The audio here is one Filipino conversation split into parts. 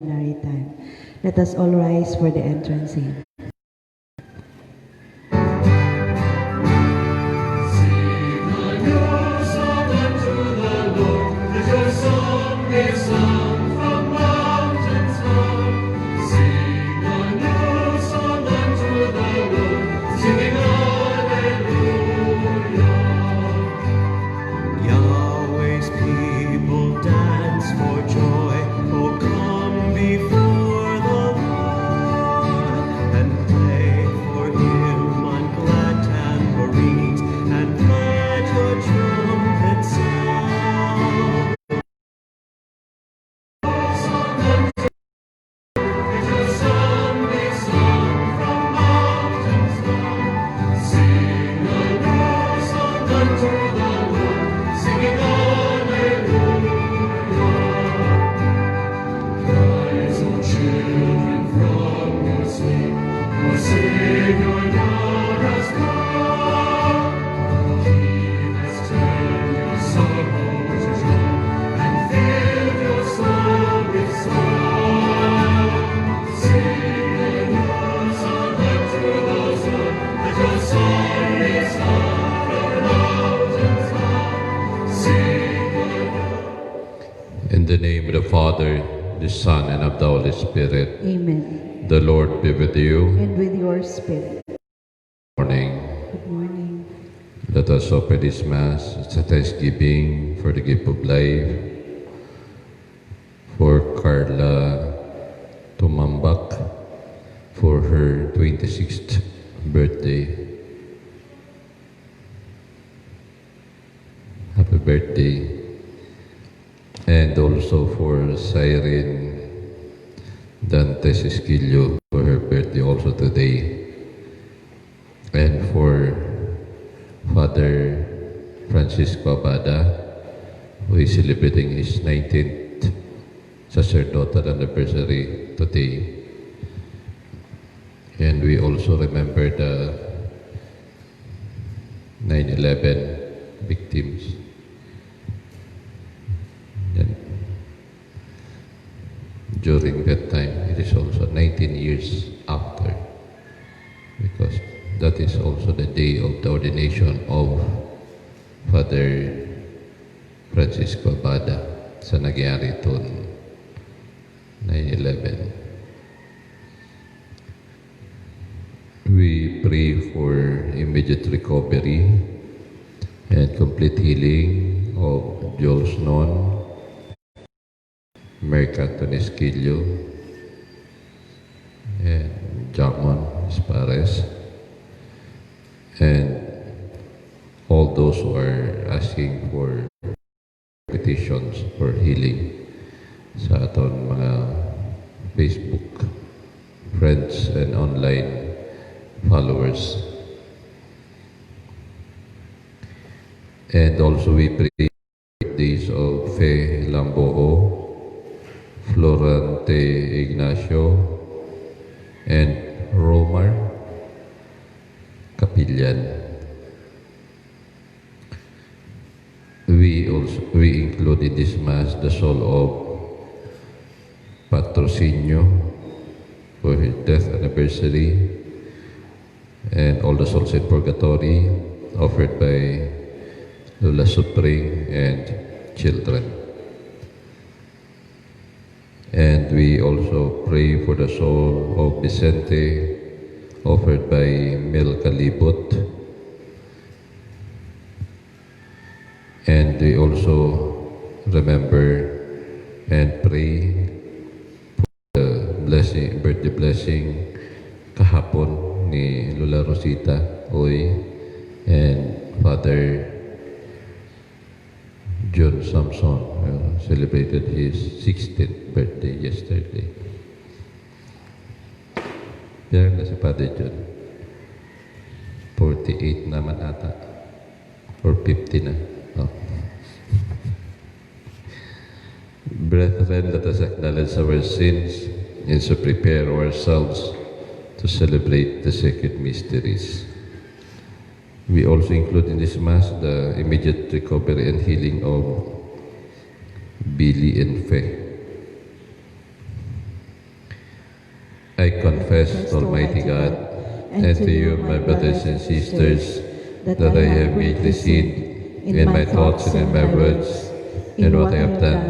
ordinary time. Let us all rise for the entrance hymn. Yahweh's people dance for joy. Oh, come before the Lord and play for Him on glad tambourines and let your trumpets sound. In the name of the Father, the Son, and of the Holy Spirit. Amen. The Lord be with you. And with your spirit. Morning. Good morning. Let us offer this Mass as a thanksgiving for the gift of life, for Carla Tumambak, for her 26th birthday. Happy birthday. And also for Cyrene Dantes Esquillo for her birthday also today. And for Father Francisco Abada, who is celebrating his 19th sacerdotal anniversary today. And we also remember the 9/11 victims. And during that time, it is also 19 years after, because that is also the day of the ordination of Father Francisco Abada sa nagyari itong 9/11. We pray for immediate recovery and complete healing of Jules Non, Merck Anthony Esquillo, and Jamon Espares, and all those who are asking for petitions for healing sa aton mga Facebook friends and online followers. And also we pray days of Fe Lamboo, Florante Ignacio, and Romar Capillan. We include in this Mass the soul of Patrocinio for his death anniversary, and all the souls in purgatory offered by Lola Supring and children. And we also pray for the soul of Vicente, offered by Mel Calibot. And we also remember and pray for the birthday blessing kahapon ni Lola Rosita Oy and Father John Samson celebrated his 16th birthday yesterday. Pero na si Father John. 48 naman ata. Or 50 na. Oh. Brethren, let us acknowledge our sins and so prepare ourselves to celebrate the sacred mysteries. We also include in this Mass the immediate recovery and healing of Billy and Faye. I confess to Almighty God and to you, my brothers and sisters, that I have greatly sinned in my thoughts and in my words, in what I have done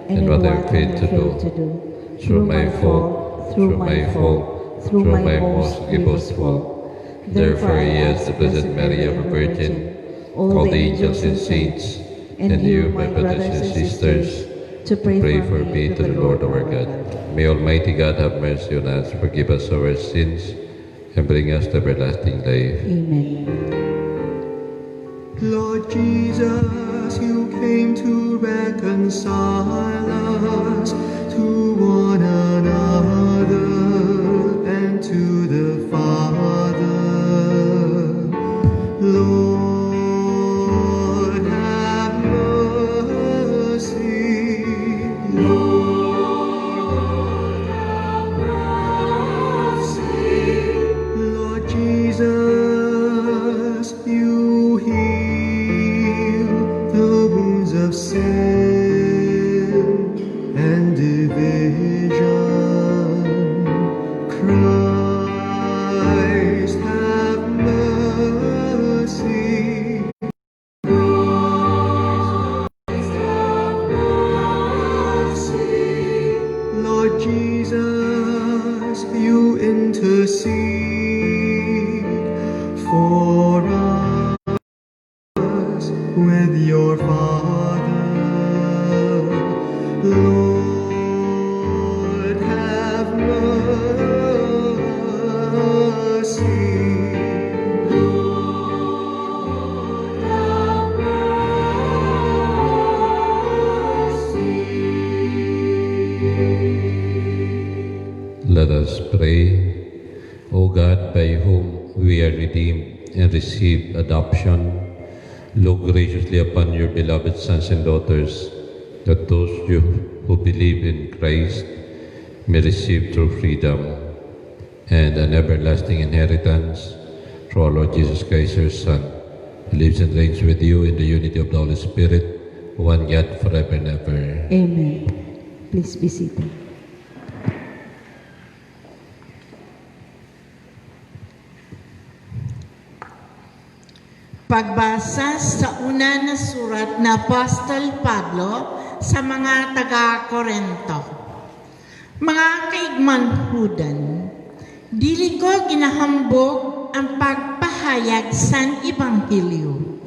and what I have failed to do, through my fault, through my most grievous fault. Therefore, yes, the Blessed Mary, ever Virgin, all the angels and saints, and you, my brothers and sisters, to pray for me to the Lord our God. May Almighty God have mercy on us, forgive us our sins, and bring us to everlasting life. Amen. Lord Jesus, you came to reconcile us to one another and to the Father. Lord, have mercy. Lord, have mercy. Lord Jesus, you heal the wounds of sin and division. Christ, have mercy. Christ, have mercy. Lord Jesus, you intercede for us with your Father. Lord, have mercy. Lord, have mercy. Let us pray. O God, by whom we are redeemed and receive adoption, look graciously upon your beloved sons and daughters, that those who believe in Christ may receive true freedom and an everlasting inheritance through our Lord Jesus Christ, your Son, who lives and reigns with you in the unity of the Holy Spirit, one God, forever and ever. Amen. Please be seated. Pagbasa sa una na surat na Apostol Pablo sa mga taga-Korento. Mga kaigmanhudan, dili ko ginahambog ang pagpahayag san Ebanghelyo,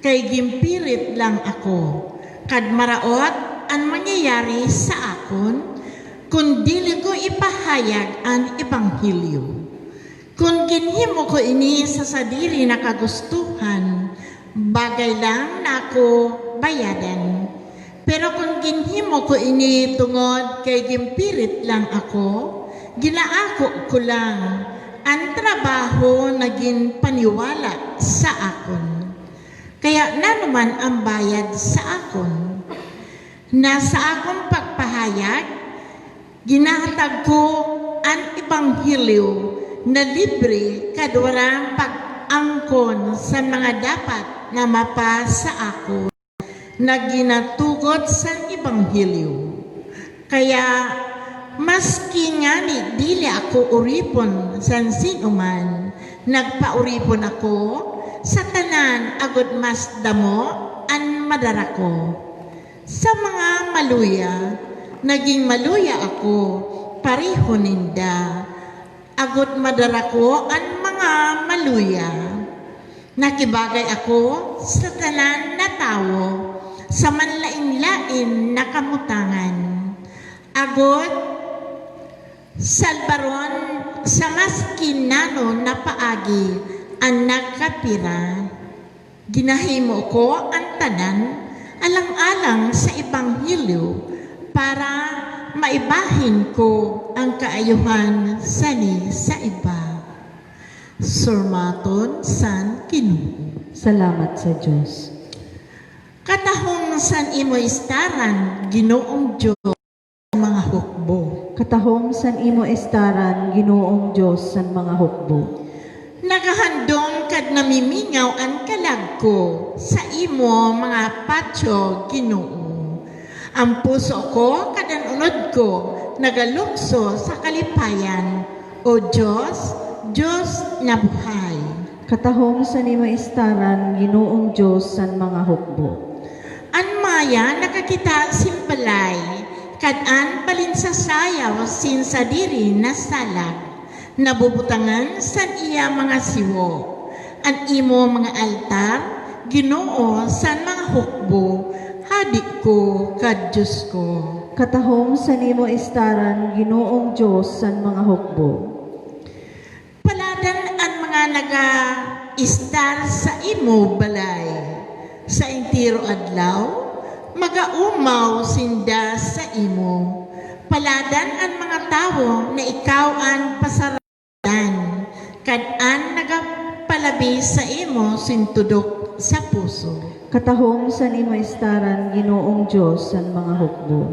kay gimpirit lang ako, kad maraot ang mangyayari sa akon, kung dili ko ipahayag ang Ebanghelyo. Kung ginhimo ko ini sa sadiri na kagustuhan, bagay lang na ako bayadan. Pero kung ginhimo ko ini tungod kay gimpirit lang ako, ginaako ko lang ang trabaho na ginpaniwala sa akon. Kaya na naman ang bayad sa akon. Nasa akong pagpahayag, ginahatag ko ang Ebanghelyo na libre kadwarang pag-angkon sa mga dapat na mapa sa ako na ginatugot sa Ebanghelyo. Kaya maski nga ni dili ako uripon san sinuman, nagpauripon ako sa tanan agud mas damo an madarako. Sa mga maluya, naging maluya ako pareho ninda. Agud madarako ang mga maluya. Nakibagay ako sa tanan na tao, sa manlain-lain na kamutangan. Agud salbaron sa maskin nano na paagi ang nagkapira. Ginahimo ko ang tanan alang-alang sa Ebanghelyo para maibahin ko ang kaayuhan sani sa iba. Surmaton san Ginoo. Salamat sa Diyos. Katahong san imo istaran, Ginoong Diyos, sa mga hukbo. Katahom san imo estaran, Ginoong Diyos san mga hukbo. Nagahandong kad namimingaw ang kalag ko sa imo mga patyo, Ginoo. Ang puso ko, kadanunod ko, nagalukso sa kalipayan, O Diyos, Diyos na buhay. Katahom sa ni maistaran Ginoong Diyos san mga hukbo. An maya nakakita simpalay, kad-an balin sa sayaw sin sa diri na salag, nabubutangan san iya mga siwo, an imo mga altar, Ginoo san mga hukbo, hadi ko kad Diyos ko. Katahom sa ni maistaran Ginoong Diyos san mga hukbo. Paladan ang mga naga-istar sa imo balay, sa intiro adlaw, magaumaw sinda sa imo. Paladan ang mga tao na ikaw ang pasaradan, kad-an nagapalabi sa imo sintudok sa puso. Katahom sa ni maistaran Ginoong Diyos san mga hukbo.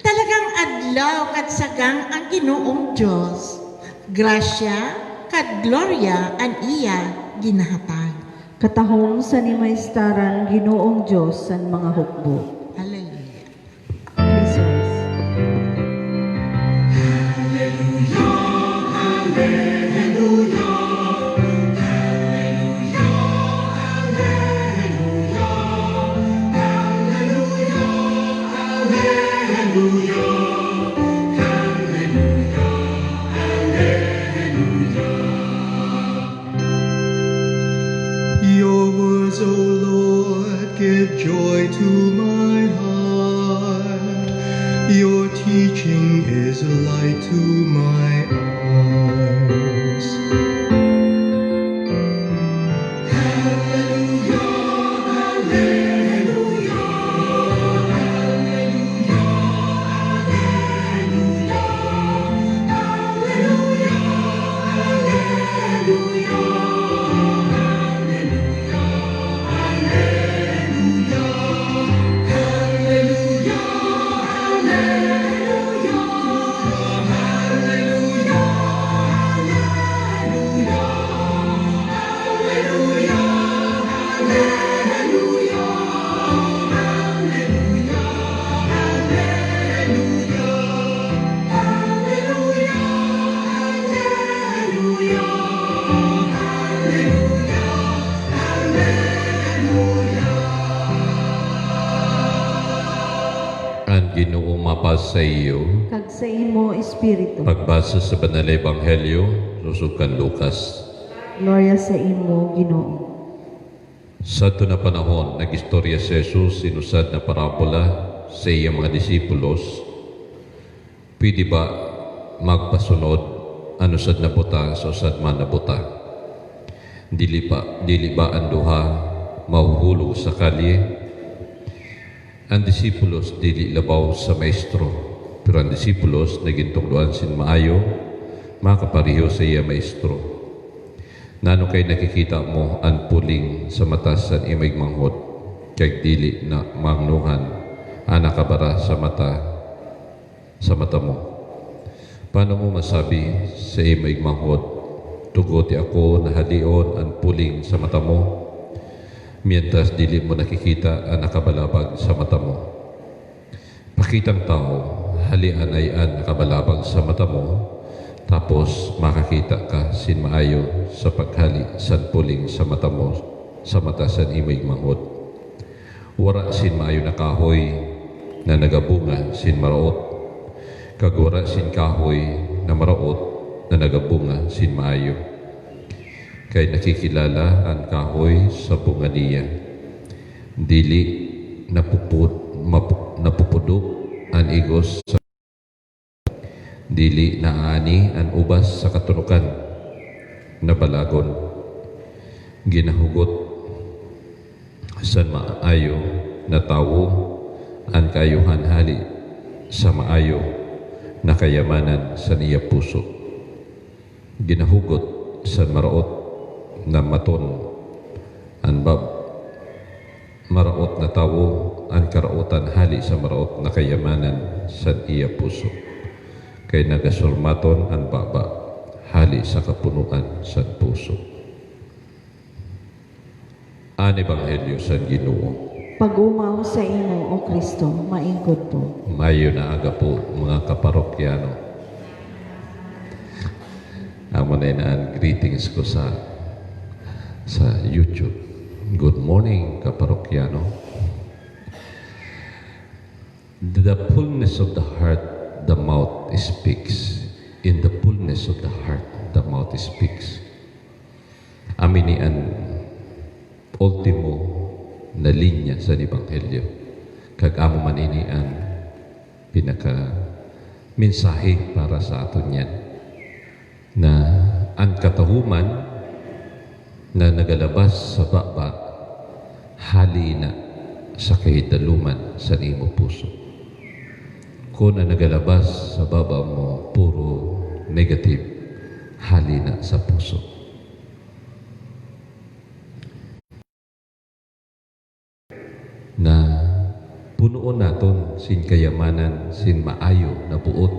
Talagang adlaw kad sagang ang Ginoong Diyos. Grasya kad gloria ang iya ginahatag. Katahom sa ni maistaran Ginoong Diyos san mga hukbo. Hallelujah. Jesus. Your words, O Lord, give joy to my heart. Your teaching is a light to my eyes. Ang Ginoo mapas sa iyo, Kag sa imo Espiritu. pagbasa sa Banal na Ebanghelyo, susukan Lucas. Gloria sa imo Ginoo. Sa ito na panahon, nag-istorya si Jesus, sinusad na parabola sa iyang mga disipulos. Pwede ba magpasunod ano sad na buta sa usad man na buta? Dili ba ang duha mahuhulog sa kalye? Ang disipulos dili labaw sa maestro, pero ang disipulos nagintungduan sin maayo, makapareho sa iya maestro. Nano kay nakikita mo ang puling sa mata sa imig manghod, kay dili na mangnuhan ang nakabara sa mata mo. Paano mo masabi sa imig manghod, tugoti ako na halion ang puling sa mata mo, mientras dili mo nakikita ang nakabalabag sa mata mo? Pakitang tao, halian ay ang nakabalabag sa mata mo, tapos makakita ka sin maayo sa paghali san puling sa mata mo, sa mata san imig manghod. Wara sin maayo na kahoy na nagabunga sin maraot, kag wara sin kahoy na maraot na nagabunga sin maayo. Kay nakikilala ang kahoy sa bunga niya. Dili napupudok ang igos sa dili naani ang ubas sa katunukan na balagon. Ginahugot sa maayo na tawo ang kayuhan hali sa maayo na kayamanan sa niya puso. Ginahugot sa maraot na maton ang maraot na tawo ang karautan hali sa maraot na kayamanan sa iya puso. Kay nagasurmaton ang baba hali sa kapunuan sa puso. Ang Ebanghelyo sa Ginoo. Pag-umaw sa imo, O Kristo, maingkod po. Mayo na aga po mga kaparokyano. experience ko sa YouTube. Good morning, kaparokyano. The fullness of the heart, the mouth speaks. In the fullness of the heart, the mouth speaks. Aminian ultimo na linya sa Ebanghelyo. Kag amo maninian pinaka mensahe para sa aton yan na ang katahuman na nagalabas sa baba halina sa kahidaluman sa imo puso. Kung na nagalabas sa baba mo puro negative, halina sa puso. Na punuon naton sin kayamanan, sin maayo na buot,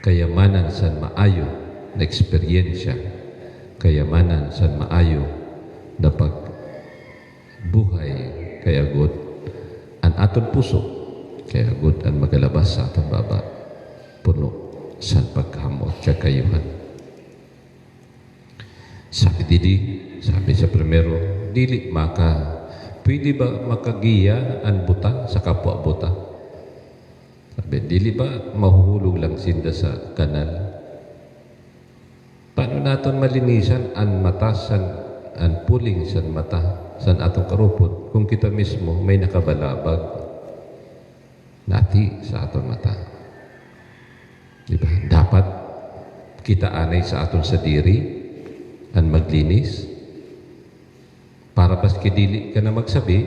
kayamanan san maayo na eksperyensya, kayamanan san maayo na pagbuhay kaya good ang aton puso, kaya good ang magalabas sa aton baba puno san pagkamot kakayuhan. Sabi sa primero, dili pwede ba makagiya ang buta sa kapwa buta? Sabi, dili ba mahuhulog lang sinda sa kanal? Paano natin malinisan ang mata ang puling san mata san atong karupot kung kita mismo may nakabalabag nati sa atong mata? Diba? Dapat kita anay sa aton sa diri ang maglinis para baski dili ka na magsabi,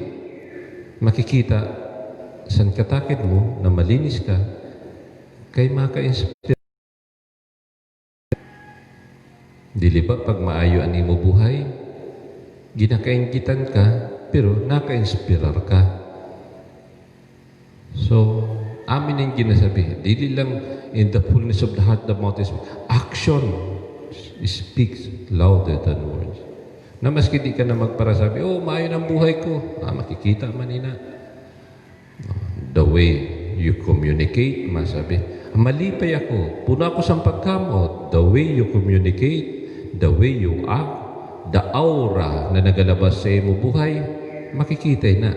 makikita san katakid mo na malinis ka kay maka-inspire. Dili ba pag maayo ang imo buhay, ginakaingitan ka pero naka-inspirar ka. So amin ang ginasabi, dili lang in the fullness of the heart the mouth is action speaks louder than words. Na maski di ka na magparasabi, oh, maayo ng buhay ko. Makikita man ina. The way you communicate, masabi, malipay ako, puno ako sa pagkamot. The way you communicate, the way you act, the aura na nagalabas sa imo buhay, makikita na.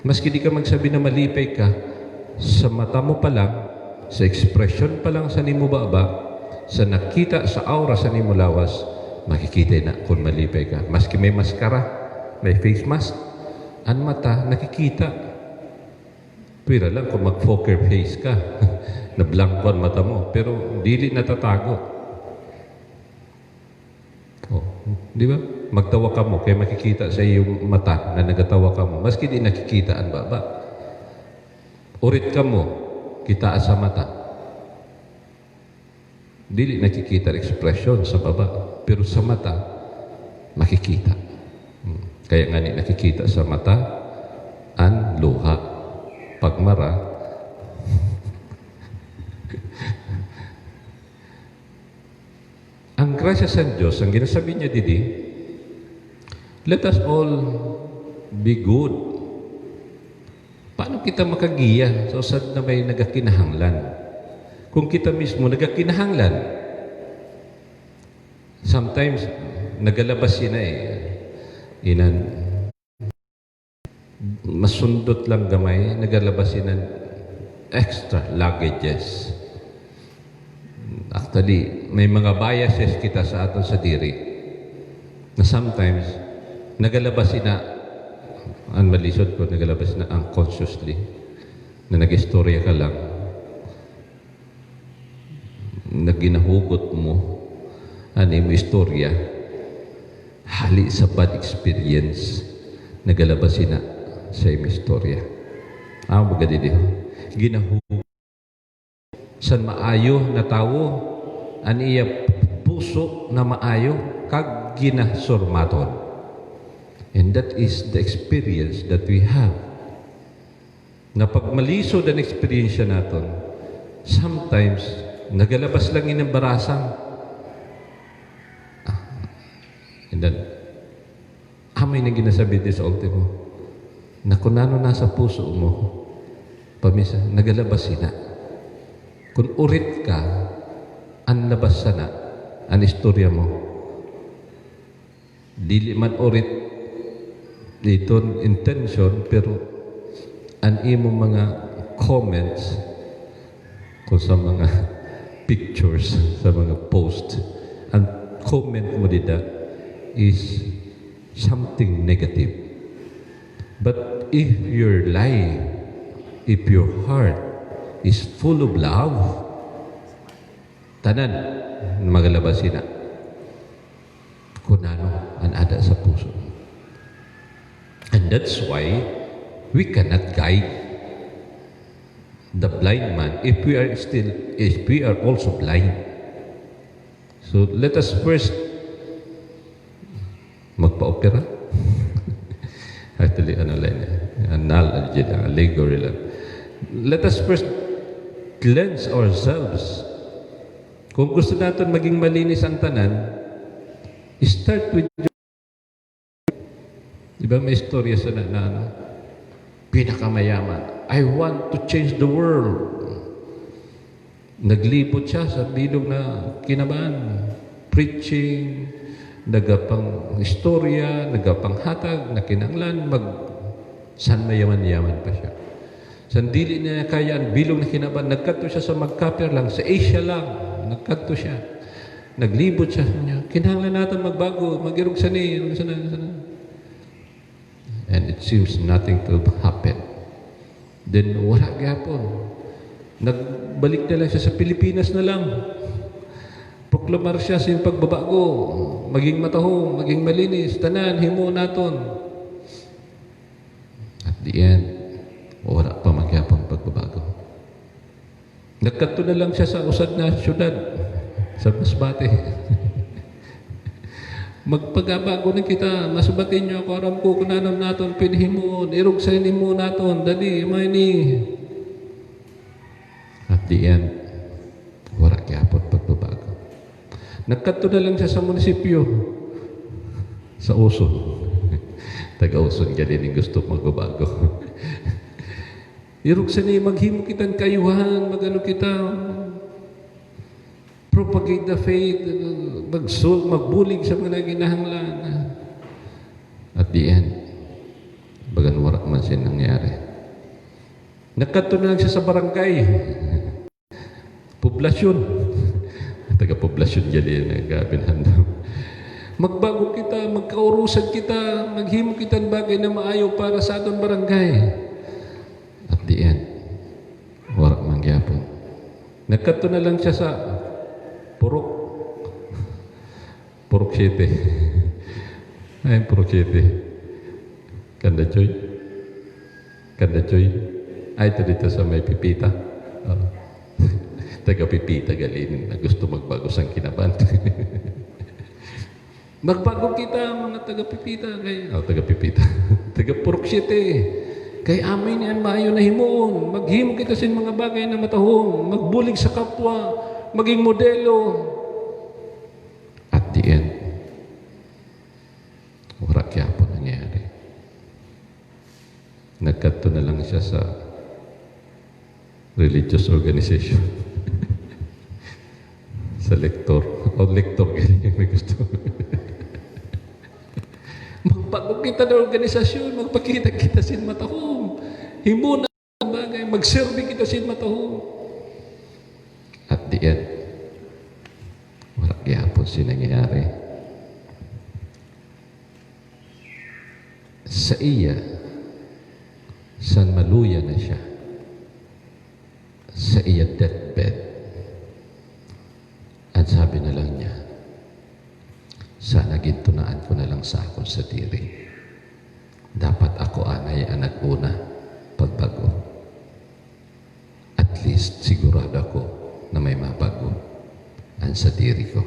Maski di ka magsabi na malipay ka, sa mata mo pa lang, sa expression pa lang sa nimo baba, sa nakita sa aura sa nimo lawas, makikita na kung malipay ka. Maski may maskara, may face mask, ang mata nakikita. Pwera lang kung mag-poker face ka, na blank ang mata mo, pero dili natatago. Oh, di ba? Magtawa ka mo, kaya makikita sa iyong mata na nagatawa ka mo. Maski di nakikita ang baba. Urit ka mo, kita sa mata. Dili nakikita expression sa baba, pero sa mata, makikita. Kaya nga nakikita sa mata, ang luha. Pagmara, ang grasya sa Diyos, ang ginasabi niya didi, let us all be good. Paano kita makagiya so sad na may nagakinahanglan? Kung kita mismo nagakinahanglan, sometimes nagalabas yun inan masundot lang gamay, nagalabas yun extra luggages. Actually, may mga biases kita sa aton sa diri na sometimes nagalabas na ang malisod ko, nagalabas na unconsciously na nag-istorya ka lang na ginahugot mo ano yung istorya hali sa bad experience nagalabas na sa iyong istorya. Magadi diho ginahugot san maayo na tawo an iya puso na maayo kag ginasurmaton. And that is the experience that we have. Na pag malisod ang experience natin, sometimes nagalabas lang yung barasang. And then, amay na ginasabi din sa ultimo, na kung ano nasa puso mo, pamisa, nagalabas na. Kung urit ka, ang labas sana, ang istorya mo, Dili man orit dito intention, pero ang imong mga comments ko sa mga pictures, sa mga post, ang comment mo dito is something negative. But if your life, if your heart is full of love, tanan magalabas na kung ano ang ada sa puso. And that's why we cannot guide the blind man if we are also blind. So let us first magpa-opera. Actually, analogy lang, allegory lang. Let us first cleanse ourselves. Kung gusto natin maging malinis ang tanan, start with diba may istorya sa pinakamayaman. I want to change the world. Naglibot siya sa bilog na kinabahan. Preaching, nagapang istorya, nagapang hatag, nakinanglan, san mayaman-yaman pa siya. Sandili niya kaya ang bilog na kinabahan, nagkadto siya sa magkapir lang, sa Asia lang, nagkadto siya. Naglibot siya niya. Kinahanglan natin magbago, mag-irog sani, sana. And it seems nothing to happen. Then wala gyapon. Nagbalik na lang siya sa Pilipinas na lang. Proklamar siya sa pagbabago, maging matahong, maging malinis, tanan, himo naton. At the end, wala pa magyapon pagbabago. Nagkadto na lang siya sa usad na syudad, sa Masbate. Magpagabago na kita, masubatin niyo ako, aram ko kunanam naton, pinhimon, irog sa mo naton, dali, ni. At the end, wala gyapon pagbabago. Nagkadto na lang siya sa munisipyo, sa Uson. Taga-Uson galing gusto magbabago. Irog sa ni, maghimo kitang kayuhan, magano kita, propagate the faith, magbulig sa mga ginahanglan. At the end, bagan wala man siya nangyari. Nagkadto na lang siya sa barangay. Poblasyon. Taga-poblasyon dyan nagabinhan daw. Magbago kita, magkaurusan kita, maghimo kitang bagay na maayo para sa atong barangay. At the end, wala mangyapon. Nagkadto na lang siya sa Purok City. Ay, Purok City. Kanda Choy. Ay, ito dito sa may Pipita. Taga-Pipita galin na gusto magbago sa kinaban. Magbago kita, mga taga-Pipita. Taga-Pipita. Taga-Purok City. Kay amin yan maayo na himuon. Maghimo kita sa mga bagay na matahong. Magbulig sa kapwa. Maging modelo. At the end, wala kaya po nangyari. Nagkadto na lang siya sa religious organization. Sa lektor. Lektor ganyan may gusto. Magbago kita na organisasyon, magpakita kita sin matahong. Himo na bagay, magserve kita sin matahong. At the end, wala gyapon sinangyari. Sa iya, san maluya na siya, sa iya deathbed, at sabi na lang niya, sana gintunaan ko na lang sa akong sa diri. Dapat ako anay ang nag-una pagbago. At least sigurado ako na may mabago ang sa diri ko.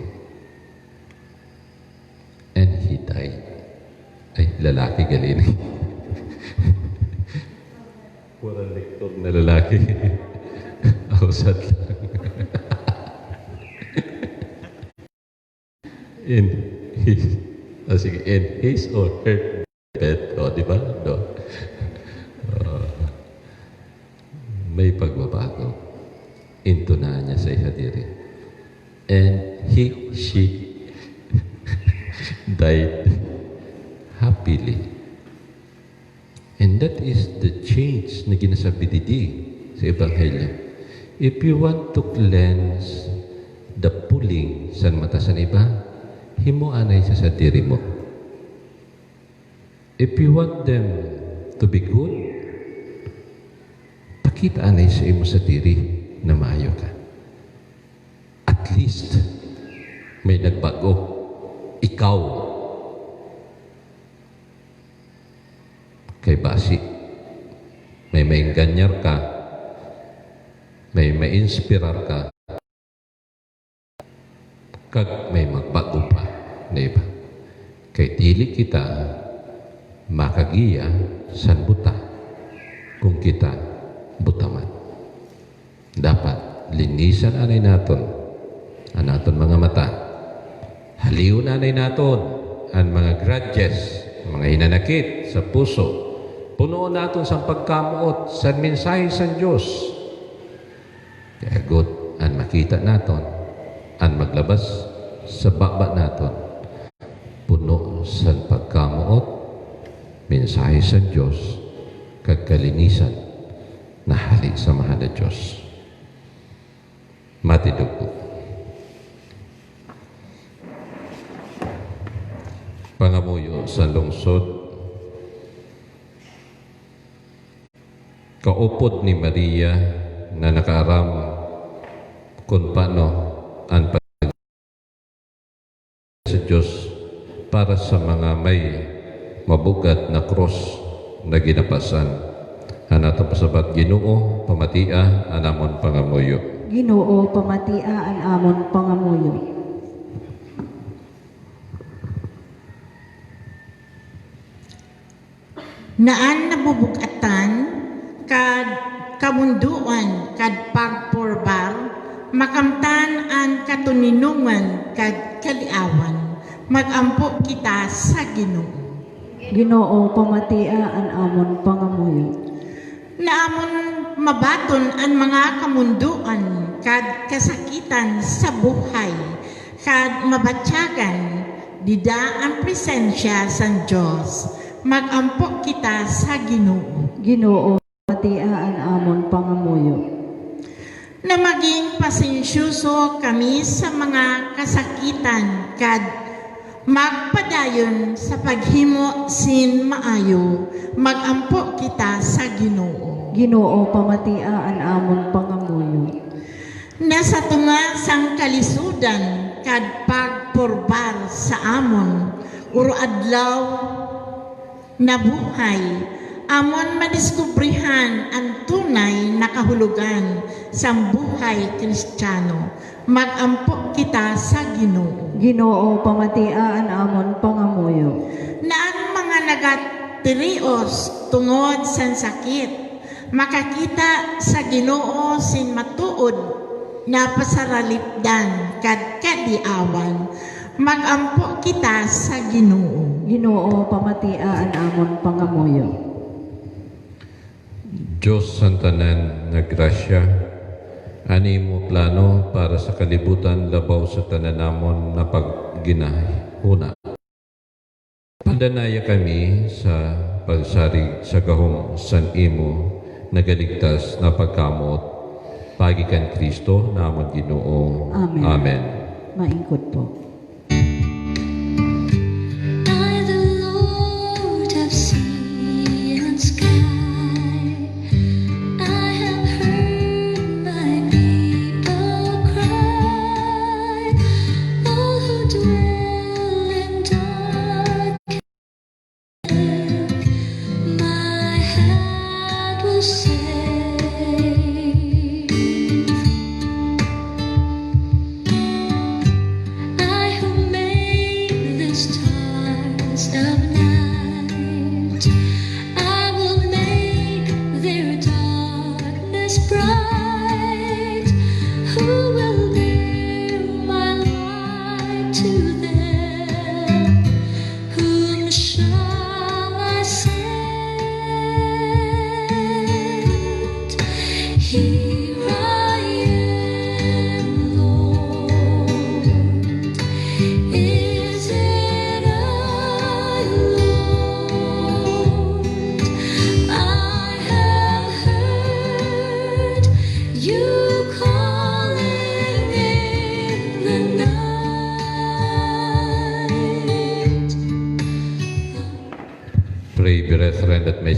And he died. Ay, lalaki galing. Walang lektor na lalaki. Ako sad lang. in his or her bed. O, di ba? No. May pagbabago. Intunahan niya sa ihadiri. And she died pili. And that is the change na ginasabi didi sa Ebanghelyo. If you want to cleanse the pulling sa mata sa iba, himuanay sa diri mo. If you want them to be good, pakita anay sa imo sa diri na maayo ka. At least, may nagbago. Ikaw. Kay basi. May mainganyar ka. May ma-inspirar ka. Kag may magbago pa. Diba? Kay dili kita makagiya san buta kung kita butaman. Dapat linisan anay naton ang naton mga mata. Haliw nanay naton ang mga grudges, mga hinanakit sa puso. Punoon naton sa pagkamuot sa mensahe sa Diyos. Kaya good ang makita naton ang maglabas sa baba naton. Puno sa pagkamuot, mensahe sa Diyos, kagkalinisan na hali sa mahal na Diyos. Matidog po. Pangamuyo sa lungsod, kaupod ni Maria na nakaaram kung paano ang sa Diyos para sa mga may mabugat na cross na ginapasan. Anatong pasabat Ginoo, pamatia, anamon pangamuyo. Ginoo, pamatia an amon pangamuyo. Naan nabubugatan, kad kamunduan, kad pagporbar, makamtan ang katuninungan, kad kaliawan, magampo kita sa Ginoo. Ginoo, pamatia an amon pangamuyo. Naamon mabaton ang mga kamunduan, kad kasakitan sa buhay, kad mabatyagan, dida ang presensya sa Diyos, magampo kita sa Ginoo. Ginoo, pamatia an amon pangamuyo. Na maging pasensyoso kami sa mga kasakitan, kad magpadayon sa paghimo sin maayo, magampo kita sa Ginoo. Ginoo, pamatia an amon pangamuyo. Nasa tunga sang kalisudan, kad pagporbar sa amon, uro adlaw na buhay, amon madiskubrihan ang tunay na kahulugan sa buhay Kristiyano, magampo kita sa Ginoo. Ginoo, pamatia an amon pangamuyo. Na ang mga nagatirios tungod sa sakit, makakita sa Ginoo sin matuod na pasaralipdan kad kadiawan, magampo kita sa Ginoo. Ginoo, pamatia an amon pangamuyo. Diyos santanan na grasya, ani mo plano para sa kalibutan labaw sa tananamon na pagginahuna. Pandanaya kami sa pagsarig sa gahom san imo nagaligtas na pagkamot pagikan Kristo namon Ginoo. Amen. Amen. Maingkod po. I, the Lord, have seen and sky. I have heard my people cry. All who dwell in dark, my hand will save. I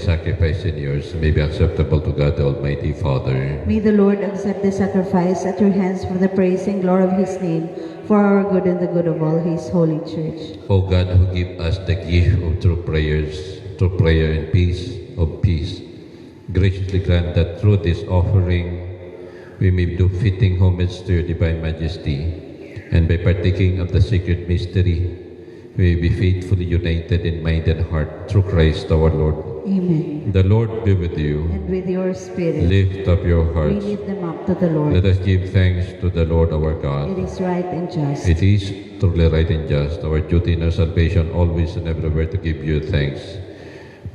sacrifice and yours may be acceptable to God the Almighty Father. May the Lord accept the sacrifice at your hands for the praise and glory of his name, for our good and the good of all his holy church. O God, who give us the gift of true prayer and peace, graciously grant that through this offering we may do fitting homage to your divine majesty, and by partaking of the sacred mystery, we may be faithfully united in mind and heart through Christ our Lord. Amen. The Lord be with you. And with your spirit, Lift up your we hearts. lift them up to the Lord. Let us give thanks to the Lord our God. It is right and just. It is truly right and just, our duty and our salvation, always and everywhere to give you thanks.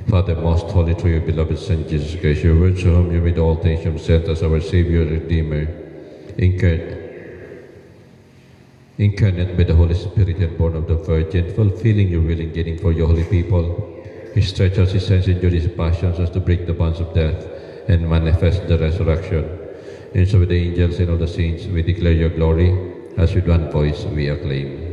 Father, most holy, through your beloved Son, Jesus Christ, your word, to whom you made all things, you have sent as our Savior, Redeemer, incarnate by the Holy Spirit and born of the Virgin, fulfilling your will and gaining for your holy people. He stretched out his hands and endured his passions as to break the bonds of death and manifest the resurrection. And so with the angels and all the saints, we declare your glory, as with one voice we acclaim.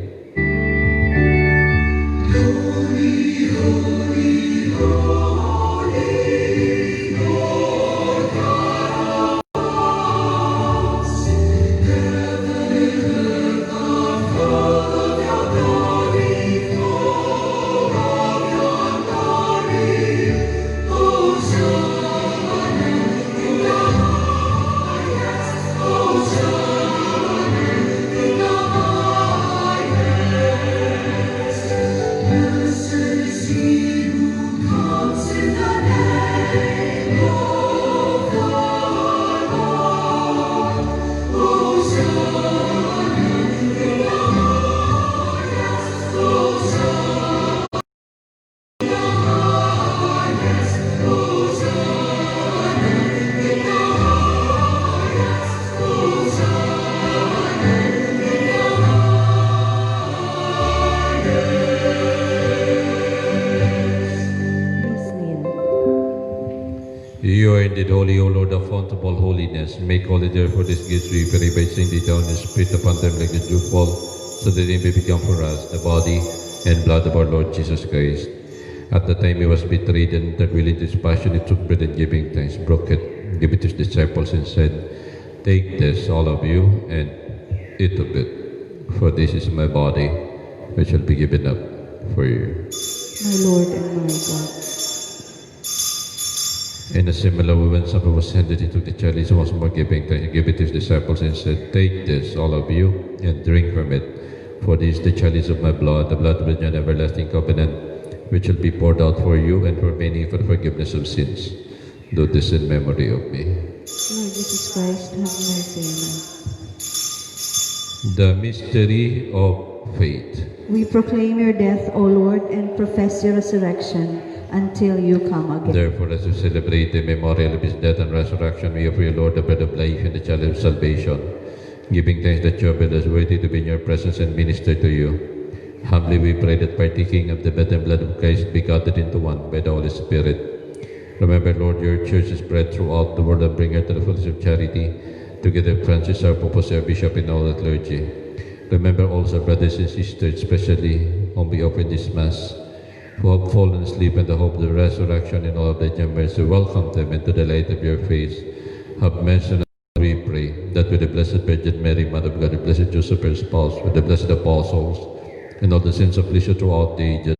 Please kneel. You are indeed holy, O Lord, the fount of all holiness. Make holy therefore these gifts, we pray, by sending down your Spirit upon them like the dewfall, so that they may become for us the body and blood of our Lord Jesus Christ. At the time he was betrayed and entered into his passion, he took bread and giving thanks, broke it, gave it to his disciples, and said, "Take this, all of you, and eat of it, for this is my body, which shall be given up for you." My Lord and my God. In a similar way, when supper was ended, he took the chalice, once more giving thanks, he gave it to his disciples, and said, "Take this, all of you, and drink from it, for this is the chalice of my blood, the blood of the new and everlasting covenant, which shall be poured out for you and for many for the forgiveness of sins. Do this in memory of me." Lord Jesus Christ, have mercy on us. The mystery of faith. We proclaim your death, O Lord, and profess your resurrection until you come again. Therefore, as we celebrate the memorial of his death and resurrection, we offer you, Lord, the bread of life and the chalice of salvation, giving thanks that you have made us worthy to be in your presence and minister to you. Humbly we pray that partaking of the body and blood of Christ be gathered into one by the Holy Spirit. Remember, Lord, your church is spread throughout the world, and bring her to the fullness of charity, together with Francis, our Pope, our Bishop, and all the clergy. Remember also brothers and sisters, especially whom we offer this Mass, who have fallen asleep in the hope of the resurrection and all of the mercy. Welcome them into the light of your face. Have mercy on us, we pray, that with the Blessed Virgin Mary, Mother of God, the Blessed Joseph, her spouse, with the blessed apostles, and all the saints of pleasure throughout the ages,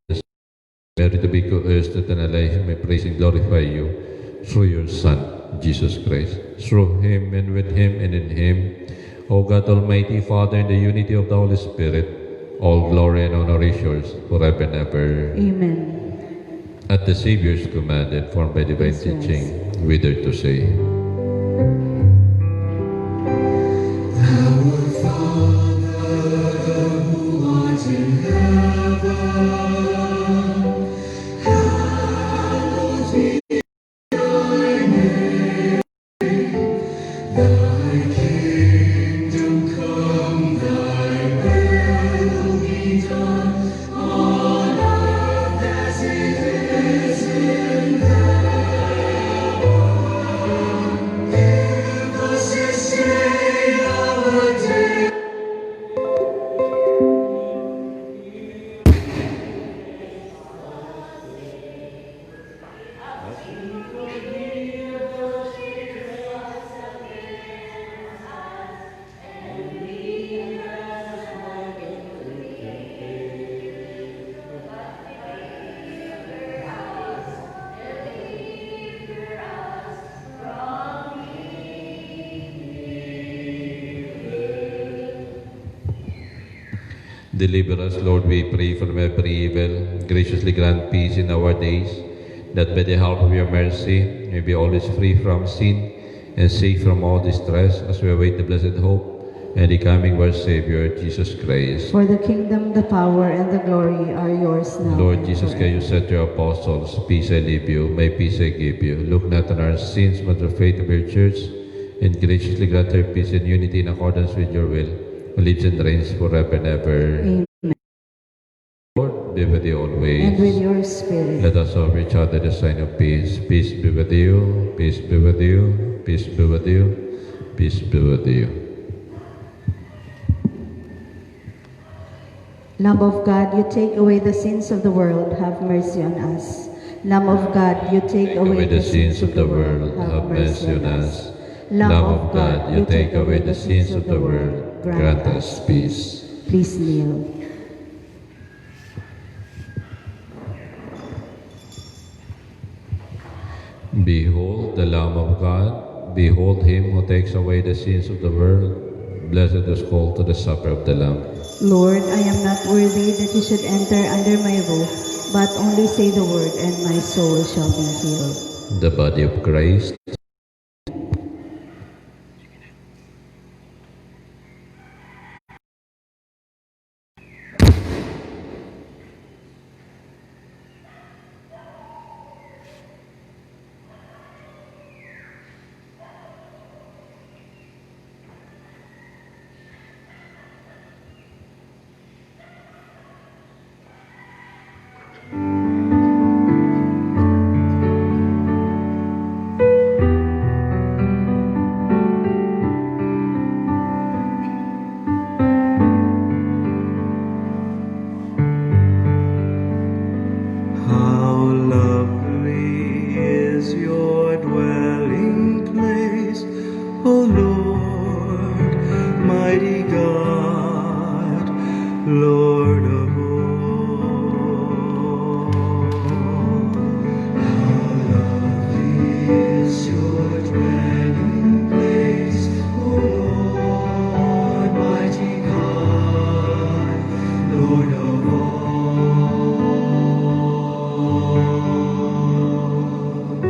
Mary to be coerced and alive, may praise and glorify you through your Son, Jesus Christ. Through him and with him and in him, O God, Almighty Father, in the unity of the Holy Spirit, all glory and honor is yours forever and ever. Amen. At the Savior's command, informed by divine Yes, yes. teaching, we dare to say, Deliver us, Lord, we pray, from every evil. Graciously grant peace in our days, that by the help of your mercy may be always free from sin and safe from all distress, as we await the blessed hope and the coming of our Savior, Jesus Christ. For the kingdom, the power, and the glory are yours now. Lord and Jesus, forever. can you said to your apostles, peace I leave you, my peace I give you. Look not on our sins, but the faith of your church, and graciously grant her peace and unity in accordance with your will, who lives and reigns forever and ever. Amen. Lord, be with you always. And with your spirit. Let us offer each other the sign of peace. Peace be with you, peace be with you, peace be with you, peace be with you. Lamb of God, you take away the sins of the world, have mercy on us. Lamb of God, you take away the sins of the world, have mercy on us. Lamb of God, you take away the sins of the world, grant us peace. Please kneel. Behold the Lamb of God, behold him who takes away the sins of the world. Blessed is called to the supper of the Lamb. Lord, I am not worthy that you should enter under my roof, but only say the word, and my soul shall be healed. The body of Christ. How lovely is your dwelling place, O Lord, mighty God, Lord of all. How lovely is your dwelling place, O Lord, mighty God, Lord of all.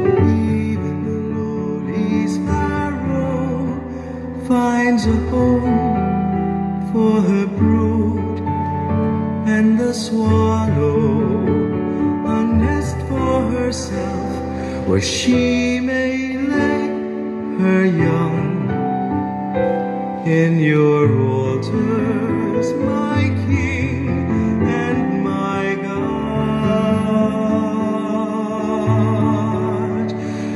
Even the lowly sparrow finds a home for her brood, and the swallow a nest for herself, where she may lay her young. In your altars, my King and my God.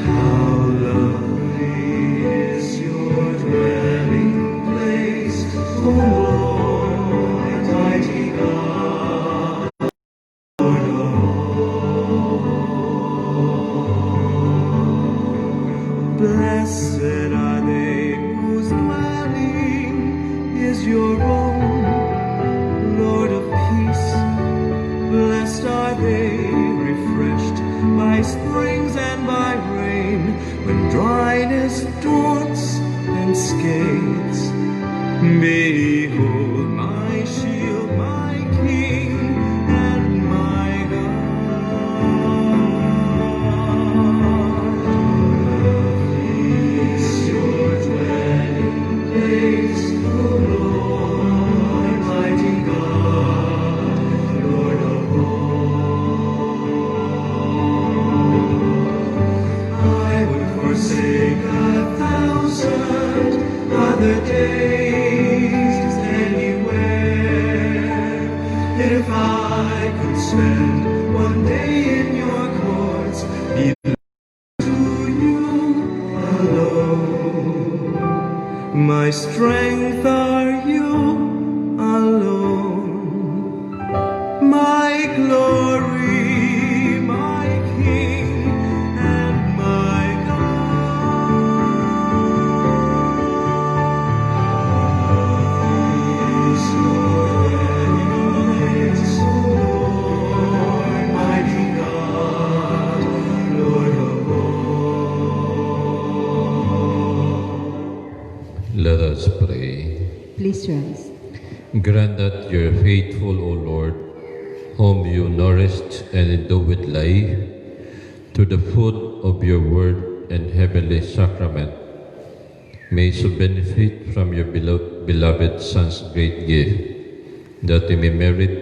How lovely is your dwelling place, O Lord, mighty God, Lord of all. Blessed are they whose dwelling is your own, Lord of peace. Blessed are they, refreshed by springs and by rain, when dryness daunts and scathes. Behold my shield, my King and my God. Lovely is your dwelling place, O Lord, mighty God, Lord of all. I would forsake 1,000 other days anywhere, if I could spend one day in your courts, even to you alone. My strength are you alone, my glory, my King and my God. Is your dwelling place, O Lord, mighty God, Lord of all. Let us pray. Grant that your faithful, O Lord, whom you nourished and endowed with life, to the food of your word and heavenly sacrament, may so benefit from your beloved Son's great gift, that we may merit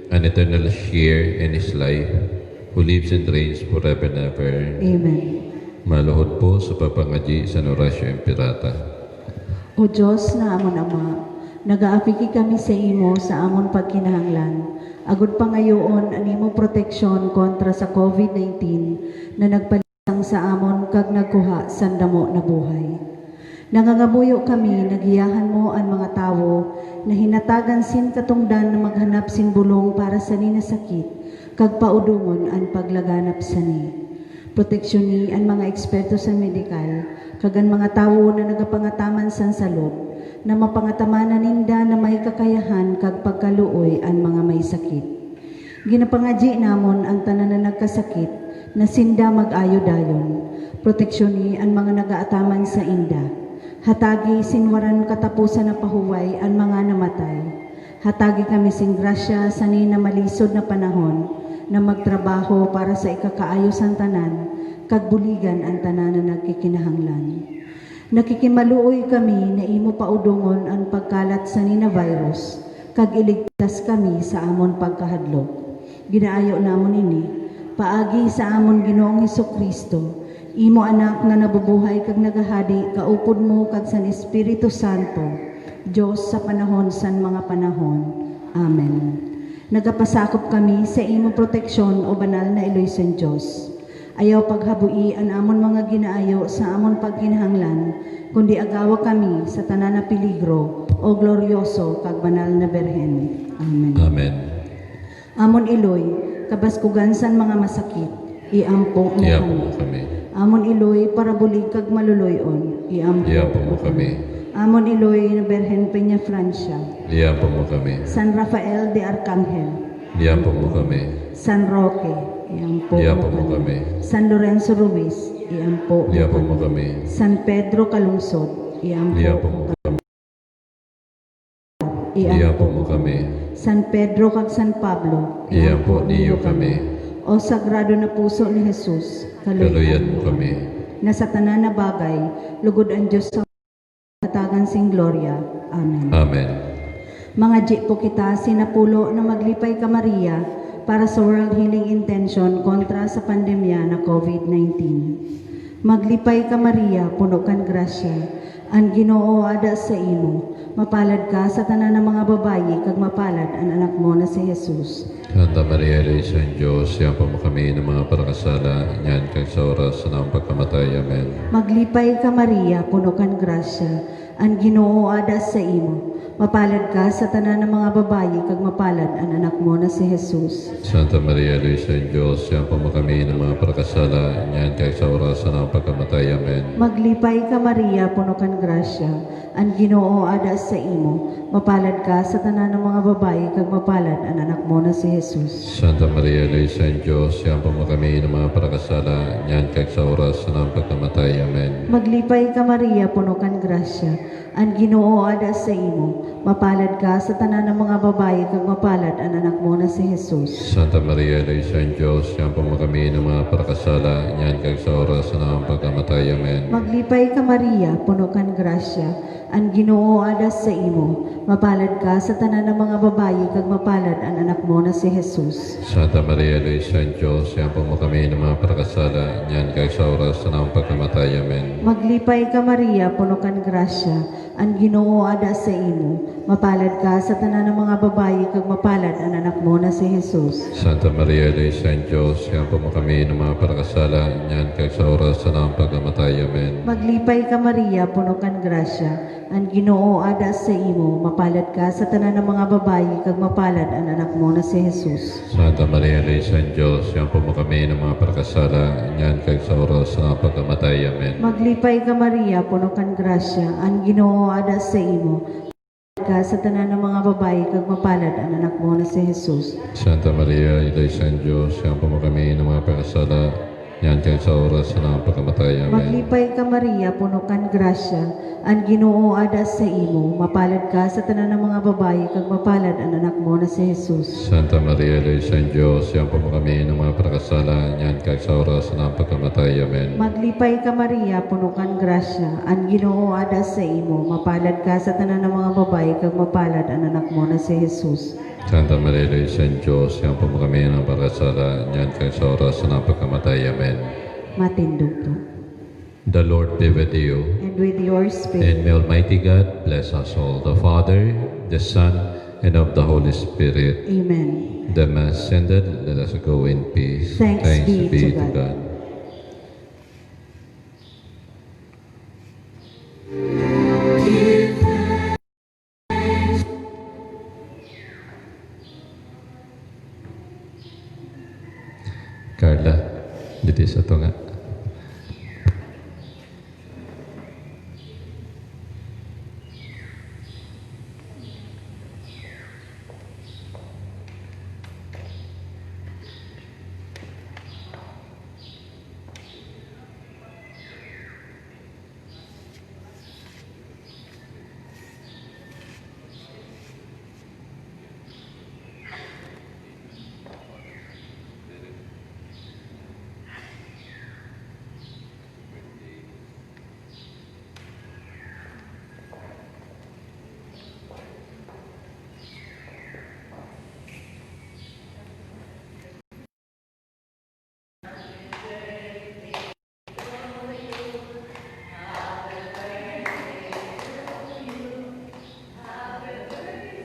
an eternal share in His life, who lives and reigns forever and ever. Amen. Maluhod po sa papangaji sa Horacio Impirata. O Diyos na amon Ama, nagaapiki kami sa imo sa amon pagkinahanglan. Agud pangayoon animo proteksyon kontra sa COVID-19 na nagpalisang sa amon kag nagkuha sa damo na buhay. Nangangabuyo kami, nagiyahan mo ang mga tawo na hinatagan sin katungdan na maghanap sin bulong para sa ninasakit kag paudungon ang paglaganap sa ni. Proteksyon ni ang mga eksperto sa medikal kag ang mga tawo na nagapangataman sa salud na mapangatamanan ninda na may kakayahan kag pagkaluoy ang mga may sakit. Ginapangadyi namon ang tanan na nagkasakit na sinda mag-ayo dayon. Proteksyon ni ang mga nagaataman sa inda. Hatagi sinwaran katapusan na pahuway ang mga namatay. Hatagi kami sing grasya sa ni na malisod na panahon na magtrabaho para sa ikakaayos ang tanan kag buligan ang tanan na nagkikinahanglan. Nakikimaluoy kami na imo paudungon ang pagkalat sa nina-virus, kag iligtas kami sa amon pagkahadlok. Ginaayo namon ini, paagi sa amon Ginoong Hesukristo, imo anak na nabubuhay kag nagahadi, kaupod mo kag san Espiritu Santo, Diyos sa panahon san mga panahon. Amen. Nagapasakop kami sa imo proteksyon o banal na Eloy San Diyos. Ayaw paghabui ang amon mga ginaayo sa amon pagkinahanglan, kundi agawa kami sa tanan na peligro o glorioso kag banal na Berhen. Amen. Amen. Amon Iloy, kabaskugan san mga masakit, iampo mo Iyapo kami. mo kami. Amon Iloy, para bulig kag maluloyon, Iyapo mo kami. Amon Iloy na Berhen Peña Francia, Iyapo mo kami. San Rafael de Arcangel, Iyapo mo kami. San Roque, iampo Iyapo mo mo kami. kami. San Lorenzo Ruiz, iampo Iyapo mo mo kami. kami. San Pedro Calungsod, Iyapo iampo mo mo kami. kami. Iyapo mo kami. San Pedro kag San Pablo, Iyapo niyo kami. O Sagrado na Puso ni Jesus, Kaluyan mo kami. na sa tanan na bagay, lugod ang Diyos sa katagan sing gloria. Amen. Amen. Mga G po kita sinapulo na maglipay ka Maria para sa World Healing Intention kontra sa pandemya na COVID-19. Maglipay ka Maria, puno kan grasya, ang Ginoo ada sa imo. Mapalad ka sa tanan ng mga babayi, kag mapalad ang anak mo na si Jesus. Santa Maria, Lay San Diyos, siyampo mo kami ng mga parakasala, niyan kag sa oras ng pagkamatay. Amen. Maglipay ka Maria, puno kan grasya, ang Ginoo ada sa imo. Mapalad ka sa tanan ng mga babayi, kag mapalad ang anak mo na si Jesus. Santa Maria, Lay San Diyos, siyampo mo kami ng mga parakasala, niyan kag sa oras ng pagkamatay. Amen. Maglipay ka Maria, puno kan grasya, ang Ginoo ada sa imo. Mapalad ka sa tanan ng mga babayi, kag mapalad ang anak mo na si Jesus. Santa Maria, Lay San Diyos, siyampo mo kami ng mga parakasala, niyan kag sa oras ng pagkamatay. Amen. Maglipay ka Maria, puno kan grasya, ang Ginoo ada sa imo. Mapalad ka sa tanan ng mga babayi, kag mapalad ang anak mo na si Jesus. Santa Maria, Lay San Diyos, siyampo mo kami ng mga parakasala, niyan kag sa oras ng pagkamatay. Amen. Maglipay ka Maria, puno kan grasya, ang Ginoo ada sa imo. Mapalad ka sa tanan ng mga babayi, kag mapalad ang anak mo na si Jesus. Santa Maria, Lay San Diyos, siyampo mo kami ng mga parakasala, niyan kag sa oras ng pagkamatay. Amen. Maglipay ka Maria, puno kan grasya, ang Ginoo ada sa imo. Mapalad ka sa tanan ng mga babayi, kag mapalad ang anak mo na si Jesus. Santa Maria, Lay San Diyos, siyampo mo kami ng mga parakasala, niyan kag sa oras ng pagkamatay. Amen. Maglipay ka Maria, puno kan grasya, ang Ginoo ada sa imo. Mapalad ka sa tanan ng mga babayi, kag mapalad ang anak mo na si Jesus. Santa Maria, Lay San Diyos, siyampo mo kami ng mga parakasala, niyan kag sa oras ng pagkamatay. Amen. Maglipay ka Maria, puno kan grasya, ang Ginoo ada sa imo. Ka sa tanan ng mga babayi, kag mapalad ang anak mo na si Jesus. Santa Maria, Lay San Diyos, siyampo mo kami ng mga parakasala, yan kang sa oras ng pagkamatay. Amen. Maglipay ka Maria, puno kan grasya, ang Ginoo adas sa imo, mapalad ka sa tanan ng mga babayi, kag mapalad ang anak mo na si Jesus. Santa Maria, Luisa ng Diyos, yan po kami ng mga pagkasala, yan kang sa oras ng pagkamatay. Amen. Maglipay ka Maria, puno kan grasya, ang Ginoo adas sa imo, mapalad ka sa tanan ng mga babayi, kag mapalad ang anak mo na si Jesus. Santa Maria, Luisa ng Diyos, yan po kami ng pagkasala, yan kang sa oras ng pagkamatay. Amen. Matindog po. The Lord be with you. And with your spirit. And may Almighty God bless us all, the Father, the Son, and of the Holy Spirit. Amen. The Mass ended. Let us go in peace. Thanks be to God. God. Carla, dito sa ito nga.